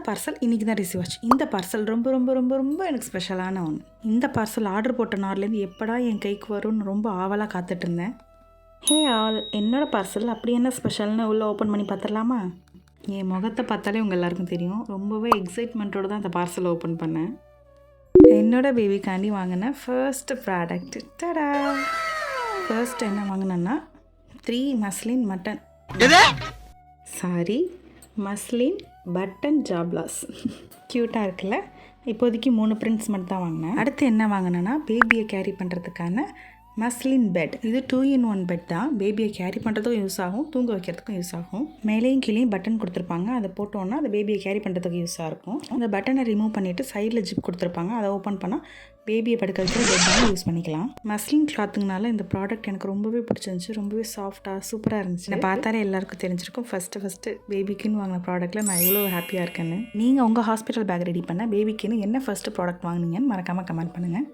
Parcel இன்றைக்கி தான் receive ஆச்சு. இந்த பார்சல் ரொம்ப ரொம்ப ரொம்ப ரொம்ப எனக்கு ஸ்பெஷலான ஒன்று. இந்த பார்சல் ஆர்டர் போட்ட நாள்லேருந்து எப்படா என் கைக்கு வரும்னு ரொம்ப ஆவலாக காத்துட்ருந்தேன். ஹே ஆல், என்னோடய பார்சல் அப்படி என்ன ஸ்பெஷல்னு உள்ளே ஓப்பன் பண்ணி பார்த்துடலாமா? என் முகத்தை பார்த்தாலே உங்கள் எல்லாருக்கும் தெரியும். ரொம்பவே எக்ஸைட்மெண்ட்டோடு தான் அந்த பார்சல் ஓப்பன் பண்ணேன். என்னோடய பேபிக்காண்டி வாங்கின ஃபர்ஸ்ட் ப்ராடக்ட். டடா! ஃபர்ஸ்ட் என்ன வாங்கினேன்னா 3 மஸ்லின் மட்டன் மஸ்லின் பட்டன் ஜாப்லாஸ். க்யூட்டாக இருக்குல்ல? இப்போதைக்கு 3 பிரிண்ட்ஸ் மட்டும் தான் வாங்கினேன். அடுத்து என்ன வாங்கினேன்னா பேபியை கேரி பண்ணுறதுக்கான மஸ்லின் பெட். இது 2-in-1 பெட் தான். பேபியை கேரி பண்ணுறதுக்கும் யூஸ் ஆகும், தூங்க வைக்கிறதுக்கும் யூஸ் ஆகும். மேலேயும் கீழேயும் பட்டன் கொடுத்துருப்பாங்க. அதை போட்டோன்னா அந்த பேபியை கேரி பண்ணுறதுக்கு யூஸாக இருக்கும். அந்த பட்டனை ரிமூவ் பண்ணிவிட்டு சைடில் ஜிப் கொடுத்துருப்பாங்க. அதை ஓப்பன் பண்ணால் பேபியை படுக்க வைக்கிற பெட்டாகவும் யூஸ் பண்ணிக்கலாம். மஸ்லின் கிளாத்துங்கனால இந்த ப்ராடக்ட் எனக்கு ரொம்பவே பிடிச்சிருந்துச்சு. ரொம்பவே சாஃப்டாக சூப்பராக இருந்துச்சு. நான் பார்த்தாலே எல்லாருக்கும் தெரிஞ்சிருக்கும் ஃபஸ்ட்டு பேபிக்குன்னு வாங்கின ப்ராடக்ட்டில் நான் எவ்வளோ ஹாப்பியாக இருக்கேன்னு. நீங்கள் உங்கள் ஹாஸ்பிட்டல் பேக் ரெடி பண்ண பேபிக்குன்னு என்ன ஃபஸ்ட்டு ப்ராடக்ட் வாங்கினீங்கன்னு மறக்காமல் கமெண்ட் பண்ணுங்கள்.